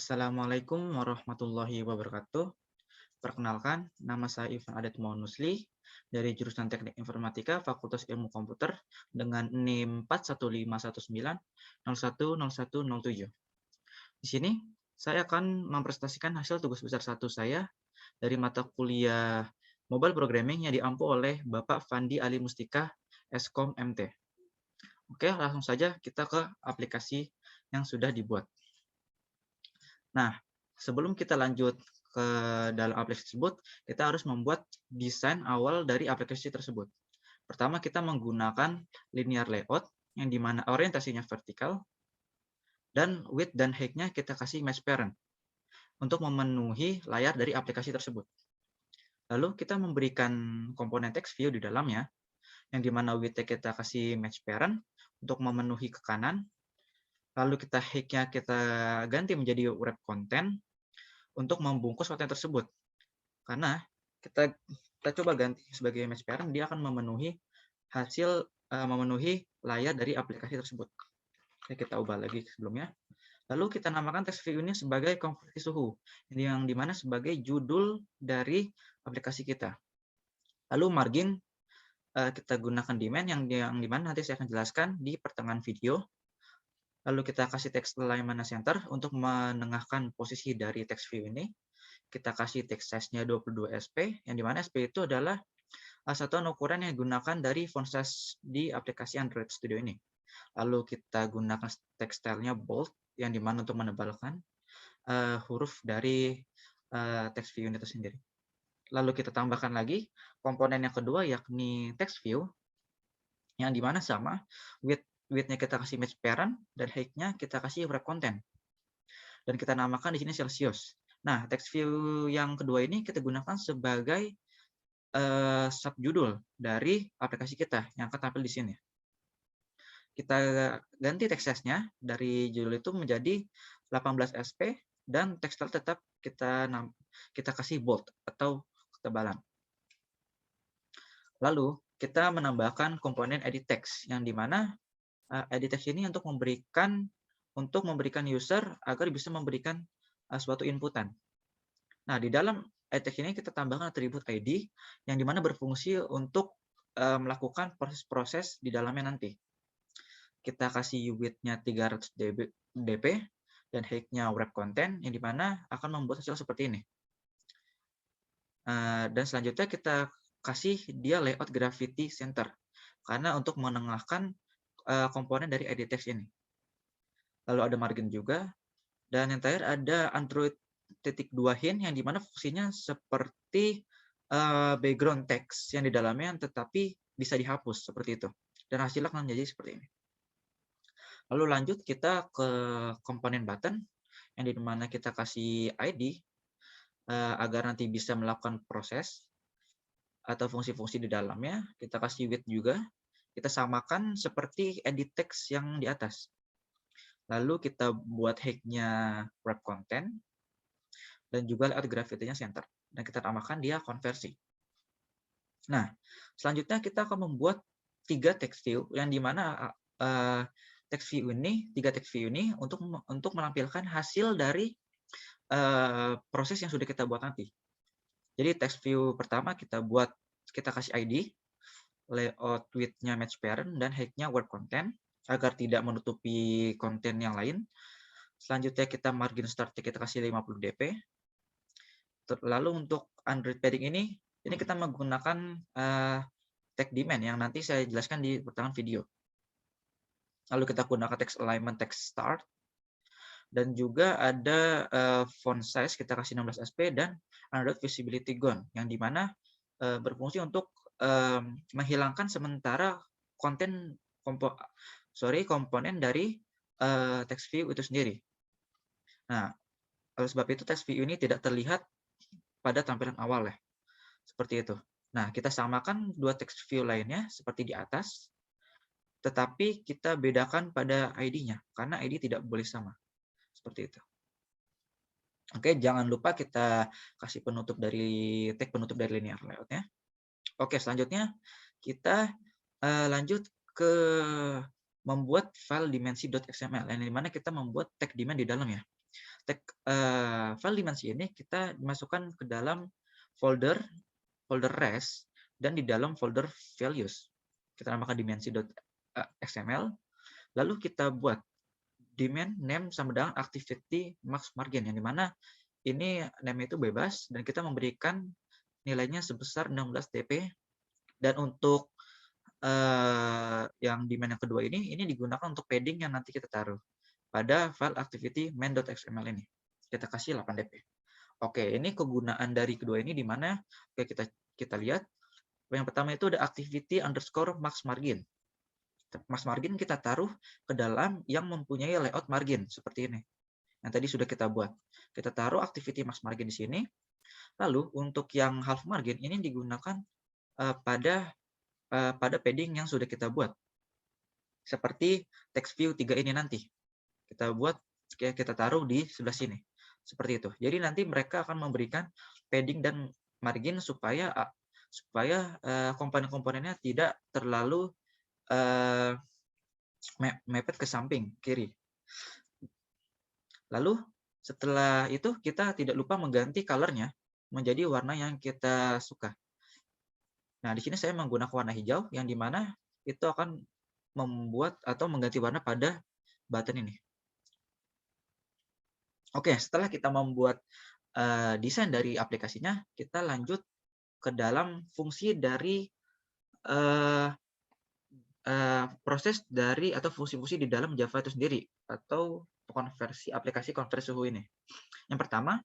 Assalamualaikum warahmatullahi wabarakatuh. Perkenalkan, nama saya Ivan Adet Maunusli dari jurusan Teknik Informatika Fakultas Ilmu Komputer dengan NIM 415190101007. Di sini saya akan mempresentasikan hasil tugas besar satu saya dari mata kuliah Mobile Programming yang diampu oleh Bapak Fandi Ali Mustika, Eskom MT. Oke, langsung saja kita ke aplikasi yang sudah dibuat. Nah, sebelum kita lanjut ke dalam aplikasi tersebut, kita harus membuat desain awal dari aplikasi tersebut. Pertama, kita menggunakan linear layout, yang dimana orientasinya vertikal, dan width dan height-nya kita kasih match parent, untuk memenuhi layar dari aplikasi tersebut. Lalu kita memberikan komponen text view di dalamnya, yang dimana width-nya kita kasih match parent, untuk memenuhi ke kanan, lalu kita height-nya kita ganti menjadi wrap content, untuk membungkus konten tersebut. Karena kita coba ganti sebagai match parent, dia akan memenuhi memenuhi layar dari aplikasi tersebut. Oke, kita ubah lagi sebelumnya. Lalu kita namakan text view ini sebagai konversi suhu, yang dimana sebagai judul dari aplikasi kita. Lalu margin kita gunakan dimen yang dimana nanti saya akan jelaskan di pertengahan video. Lalu kita kasih text alignment center untuk menengahkan posisi dari text view ini. Kita kasih text size-nya 22 SP, yang dimana SP itu adalah satuan ukuran yang digunakan dari font size di aplikasi Android Studio ini. Lalu kita gunakan text style-nya bold, yang dimana untuk menebalkan huruf dari text view ini tersendiri. Lalu kita tambahkan lagi komponen yang kedua, yakni text view, yang dimana sama, width-nya kita kasih match parent, dan height-nya kita kasih wrap content. Dan kita namakan di sini Celsius. Nah, text view yang kedua ini kita gunakan sebagai subjudul dari aplikasi kita yang akan tampil di sini. Kita ganti text size-nya dari judul itu menjadi 18 SP dan text style tetap kita kasih bold atau ketebalan. Lalu kita menambahkan komponen edit text, yang dimana edit text ini untuk memberikan user agar bisa memberikan suatu inputan. Nah, di dalam edit text ini kita tambahkan atribut ID yang dimana berfungsi untuk melakukan proses-proses di dalamnya nanti. Kita kasih width-nya 300 dp dan height-nya wrap content, yang dimana akan membuat hasil seperti ini. Dan selanjutnya kita kasih dia layout gravity center, karena untuk menengahkan komponen dari edit text ini. Lalu ada margin juga, dan yang terakhir ada Android .2 hint, yang dimana fungsinya seperti background text yang di dalamnya, tetapi bisa dihapus seperti itu. Dan hasilnya akan menjadi seperti ini. Lalu lanjut kita ke komponen button, yang dimana kita kasih ID agar nanti bisa melakukan proses atau fungsi-fungsi di dalamnya. Kita kasih width juga. Kita samakan seperti edit text yang di atas. Lalu kita buat height-nya wrap content dan juga layout gravity-nya center. Dan kita tambahkan dia konversi. Nah, selanjutnya kita akan membuat 3 text view, yang dimana tiga text view ini untuk menampilkan hasil dari proses yang sudah kita buat nanti. Jadi text view pertama kita kasih ID, layout width-nya match parent, dan height-nya wrap content agar tidak menutupi konten yang lain. Selanjutnya kita margin start kita kasih 50 dp. Lalu untuk Android padding ini kita menggunakan tag dimen yang nanti saya jelaskan di pertengahan video. Lalu kita gunakan text alignment text start, dan juga ada font size kita kasih 16 SP dan Android visibility gone, yang dimana berfungsi untuk menghilangkan sementara komponen dari text view itu sendiri. Nah, oleh sebab itu text view ini tidak terlihat pada tampilan awal ya, seperti itu. Nah, kita samakan dua text view lainnya seperti di atas, tetapi kita bedakan pada ID-nya karena ID tidak boleh sama, seperti itu. Oke, jangan lupa kita kasih tag penutup dari linear layout-nya. Oke, selanjutnya kita lanjut ke membuat file dimensi.xml yang dimana kita membuat tag dimen di dalamnya. Tag file dimensi ini kita masukkan ke dalam folder res dan di dalam folder values. Kita namakan dimensi.xml, lalu kita buat dimen name sama dengan activity max margin yang dimana ini name itu bebas dan kita memberikan nilainya sebesar 16 dp, dan untuk yang dimen yang kedua ini digunakan untuk padding yang nanti kita taruh pada file activity main.xml ini. Kita kasih 8 dp. Oke, ini kegunaan dari kedua ini di mana? Oke, kita lihat. Yang pertama itu ada activity underscore max margin. Max margin kita taruh ke dalam yang mempunyai layout margin seperti ini. Yang tadi sudah kita buat. Kita taruh activity max margin di sini. Lalu untuk yang half margin ini digunakan pada padding yang sudah kita buat. Seperti text view 3 ini nanti. Kita taruh di sebelah sini. Seperti itu. Jadi nanti mereka akan memberikan padding dan margin supaya komponen-komponennya tidak terlalu mepet ke samping kiri. Lalu setelah itu kita tidak lupa mengganti color-nya menjadi warna yang kita suka. Nah, di sini saya menggunakan warna hijau yang dimana itu akan membuat atau mengganti warna pada button ini. Oke, setelah kita membuat desain dari aplikasinya, kita lanjut ke dalam fungsi dari proses dari atau fungsi-fungsi di dalam Java itu sendiri atau aplikasi konversi suhu ini. Yang pertama,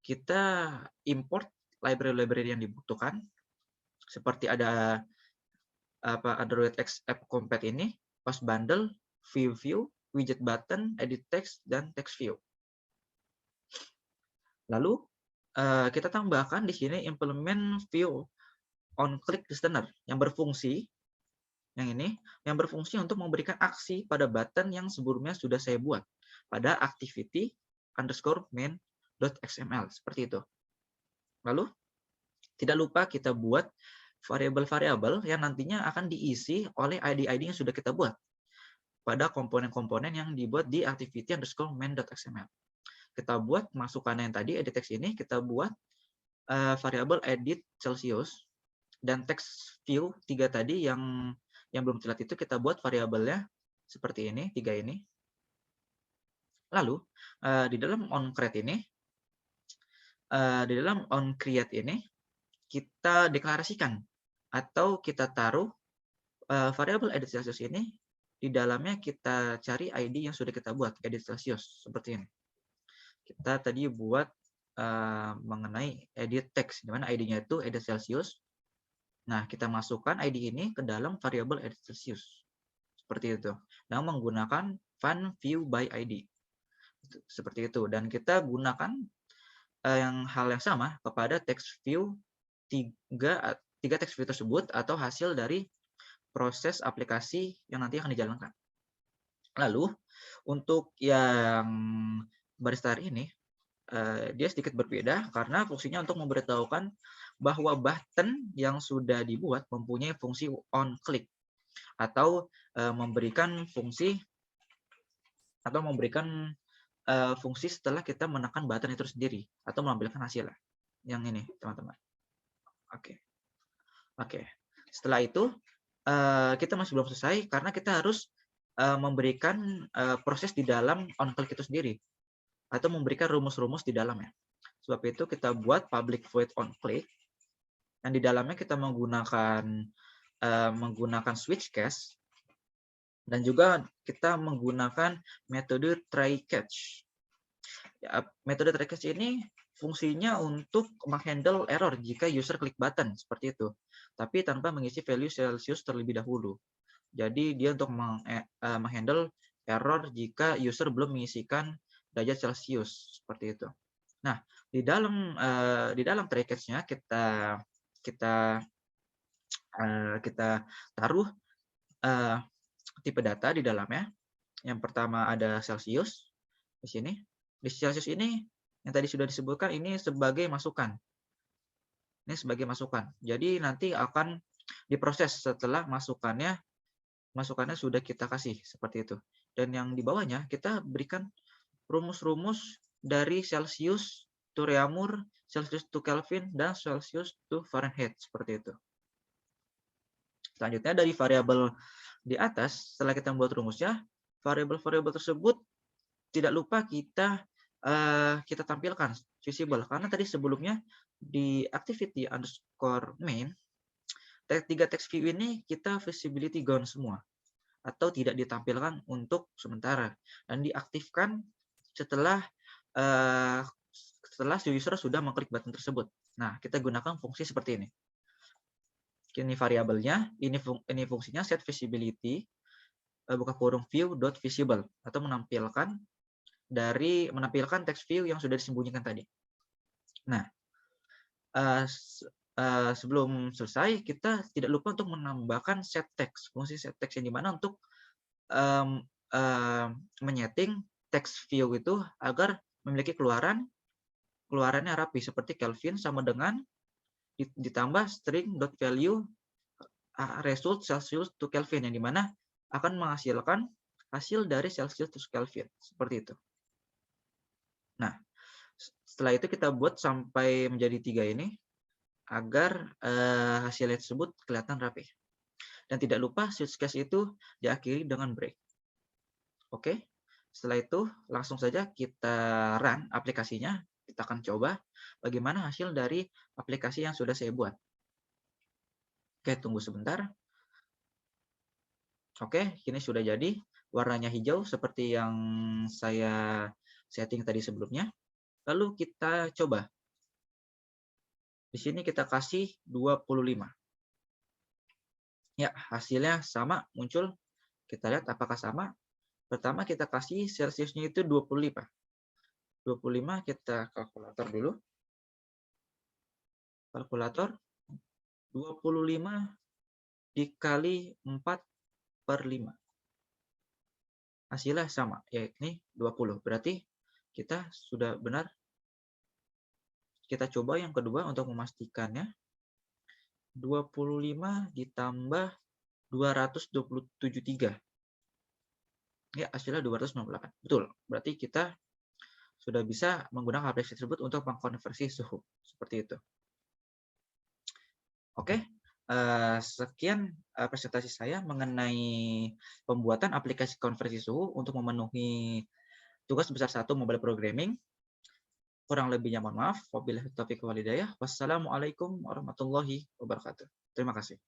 kita import library-library yang dibutuhkan, seperti ada Android X App Compat ini, Post Bundle, View, Widget Button, Edit Text, dan Text View. Lalu kita tambahkan di sini implement View on Click Listener yang berfungsi yang berfungsi untuk memberikan aksi pada button yang sebelumnya sudah saya buat pada activity underscore main.xml seperti itu. Lalu tidak lupa kita buat variabel-variabel yang nantinya akan diisi oleh ID-ID yang sudah kita buat pada komponen-komponen yang dibuat di activity underscore main.xml. Kita buat masukan yang tadi edit text ini, kita buat variabel edit Celsius dan text view 3 tadi yang belum jelas itu kita buat variabelnya seperti ini, 3 ini. Lalu di dalam onCreate ini kita deklarasikan atau kita taruh variabel edit Celsius ini, di dalamnya kita cari ID yang sudah kita buat, edit Celsius seperti ini. Kita tadi buat mengenai edit text, di mana ID-nya itu edit Celsius. Nah, kita masukkan ID ini ke dalam variabel edit Celsius. Seperti itu. Nah, menggunakan fun view by ID. Seperti itu. Dan kita gunakan hal yang sama kepada text view 3 text view tersebut atau hasil dari proses aplikasi yang nanti akan dijalankan. Lalu, untuk yang baris terakhir ini, dia sedikit berbeda karena fungsinya untuk memberitahukan bahwa button yang sudah dibuat mempunyai fungsi on click atau memberikan fungsi setelah kita menekan button itu sendiri atau mengambilkan hasilnya. Yang ini, teman-teman. Oke. Setelah itu kita masih belum selesai karena kita harus memberikan proses di dalam on click itu sendiri atau memberikan rumus-rumus di dalamnya. Sebab itu kita buat public void on click yang di dalamnya kita menggunakan switch case dan juga kita menggunakan metode try catch. Metode try catch ini fungsinya untuk menghandle error jika user klik button seperti itu, tapi tanpa mengisi value Celsius terlebih dahulu. Jadi dia untuk menghandle error jika user belum mengisikan derajat Celsius seperti itu. Nah, di dalam try catch-nya kita taruh tipe data di dalamnya. Yang pertama ada Celsius di sini. Di Celsius ini yang tadi sudah disebutkan ini sebagai masukan. Ini sebagai masukan. Jadi nanti akan diproses setelah masukannya masukannya sudah kita kasih seperti itu. Dan yang di bawahnya kita berikan rumus-rumus dari Celsius to Reaumur, Celsius to Kelvin, dan Celsius to Fahrenheit seperti itu. Selanjutnya dari variabel di atas, setelah kita membuat rumusnya, variabel-variabel tersebut tidak lupa kita tampilkan visible, karena tadi sebelumnya di activity underscore main, tiga text view ini kita visibility gone semua atau tidak ditampilkan untuk sementara dan diaktifkan setelah user sudah mengklik button tersebut. Nah, kita gunakan fungsi seperti ini. Ini variabelnya, ini fungsinya set visibility buka kurung view dot visible atau menampilkan text view yang sudah disembunyikan tadi. Nah, sebelum selesai kita tidak lupa untuk menambahkan set text, fungsi set text yang dimana untuk menyeting text view itu agar memiliki keluarannya rapi seperti Kelvin sama dengan ditambah string dot value result Celsius to Kelvin, yang dimana akan menghasilkan hasil dari Celsius to Kelvin seperti itu. Nah, setelah itu kita buat sampai menjadi 3 ini agar hasilnya tersebut kelihatan rapi. Dan tidak lupa switch case itu diakhiri dengan break. Oke, setelah itu langsung saja kita run aplikasinya. Kita akan coba bagaimana hasil dari aplikasi yang sudah saya buat. Oke, tunggu sebentar. Oke, ini sudah jadi. Warnanya hijau seperti yang saya setting tadi sebelumnya. Lalu kita coba. Di sini kita kasih 25. Ya, hasilnya sama muncul. Kita lihat apakah sama. Pertama kita kasih Celsiusnya itu 25. 25 kita kalkulator dulu. Kalkulator 25 dikali 4/5. Hasilnya sama, yakni 20. Berarti kita sudah benar. Kita coba yang kedua untuk memastikannya. 25 ditambah 227,3. Ya, hasilnya 298. Betul. Berarti kita sudah bisa menggunakan aplikasi tersebut untuk mengkonversi suhu. Seperti itu. Oke. Sekian presentasi saya mengenai pembuatan aplikasi konversi suhu untuk memenuhi tugas besar 1 mobile programming. Kurang lebihnya mohon maaf. Wabillahi taufiq wal hidayah. Wassalamualaikum warahmatullahi wabarakatuh. Terima kasih.